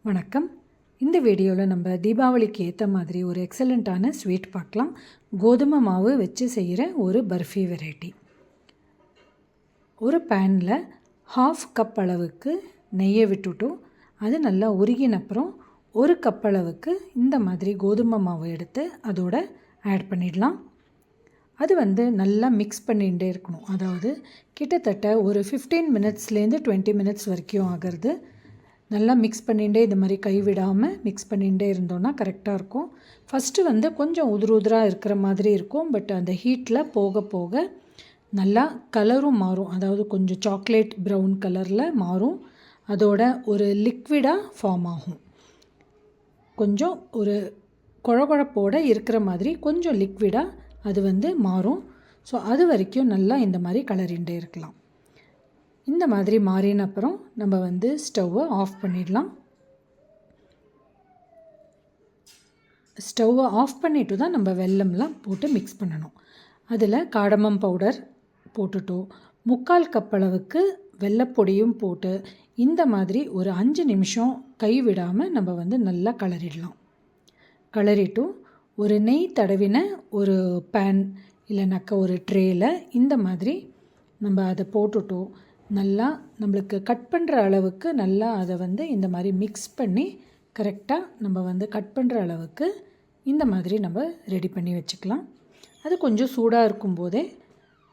வணக்கம். இந்த வீடியோவில் நம்ம தீபாவளிக்கு ஏற்ற மாதிரி ஒரு எக்ஸலண்ட்டான ஸ்வீட் பார்க்கலாம். கோதுமை மாவு வச்சு செய்கிற ஒரு பர்ஃபி வெரைட்டி. ஒரு பேனில் 1/2 கப் அளவுக்கு நெய்யை விட்டுட்டோம். அது நல்லா உருகின அப்புறம் 1 கப் அளவுக்கு இந்த மாதிரி கோதுமை மாவு எடுத்து அதோட ஆட் பண்ணிடலாம். அது நல்லா மிக்ஸ் பண்ணிகிட்டே இருக்கணும். அதாவது கிட்டத்தட்ட ஒரு 15 மினிட்ஸ்லேருந்து 20 மினிட்ஸ் வரைக்கும் ஆகிறது. நல்லா மிக்ஸ் பண்ணிகிட்டே இது மாதிரி கைவிடாமல் மிக்ஸ் பண்ணிகிட்டே இருந்தோன்னா கரெக்டாக இருக்கும். ஃபஸ்ட்டு கொஞ்சம் உதிராக இருக்கிற மாதிரி இருக்கும். பட் அந்த ஹீட்டில் போக போக நல்லா கலரும் மாறும். அதாவது கொஞ்சம் சாக்லேட் ப்ரௌன் கலரில் மாறும். அதோட ஒரு லிக்விடாக ஃபார்ம் ஆகும். கொஞ்சம் ஒரு குழகுழப்போடு இருக்கிற மாதிரி கொஞ்சம் லிக்விடாக அது மாறும். ஸோ அது வரைக்கும் நல்லா இந்த மாதிரி கலரிண்டே இருக்கலாம். இந்த மாதிரி மாறின அப்புறம் நம்ம ஸ்டவ்வை ஆஃப் பண்ணிடலாம். ஸ்டவ்வை ஆஃப் பண்ணிவிட்டு தான் நம்ம வெல்லம்லாம் போட்டு மிக்ஸ் பண்ணணும். அதில் காடமம் பவுடர் போட்டுட்டோம். 3/4 கப் அளவுக்கு வெல்லப்பொடியும் போட்டு இந்த மாதிரி ஒரு 5 நிமிஷம் கை விடாமல் நம்ம நல்லா கலரிடலாம். கலரிட்டும் ஒரு நெய் தடவின ஒரு பேன் இல்லைனாக்கா ஒரு ட்ரேயில் இந்த மாதிரி நம்ம அதை போட்டுட்டோம். நல்லா நம்மளுக்கு கட் பண்ணுற அளவுக்கு நல்லா அதை இந்த மாதிரி மிக்ஸ் பண்ணி கரெக்டாக நம்ம கட் பண்ணுற அளவுக்கு இந்த மாதிரி நம்ம ரெடி பண்ணி வச்சுக்கலாம். அது கொஞ்சம் சூடாக இருக்கும்போதே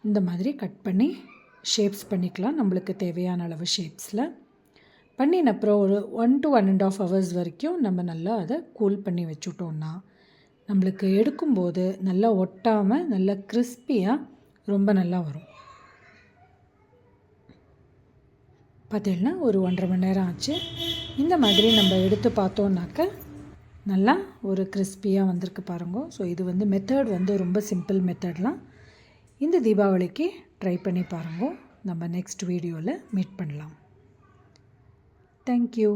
இந்த மாதிரி கட் பண்ணி ஷேப்ஸ் பண்ணிக்கலாம். நம்மளுக்கு தேவையான அளவு ஷேப்ஸில் பண்ணின அப்புறம் ஒரு 1 to 1.5 hours வரைக்கும் நம்ம நல்லா அதை கூல் பண்ணி வச்சுட்டோன்னா நம்மளுக்கு எடுக்கும்போது நல்லா ஒட்டாமல் நல்லா கிறிஸ்பியாக ரொம்ப நல்லா வரும். பார்த்தீங்கன்னா ஒரு 1.5 மணி நேரம் ஆச்சு. இந்த மாதிரி நம்ம எடுத்து பார்த்தோன்னாக்க நல்லா ஒரு கிறிஸ்பியாக வந்திருக்கு பாருங்க. ஸோ இது மெத்தட் ரொம்ப சிம்பிள் மெத்தட்லாம். இந்த தீபாவளிக்கு ட்ரை பண்ணி பாருங்க. நம்ம நெக்ஸ்ட் வீடியோவில் மீட் பண்ணலாம். தேங்க்யூ.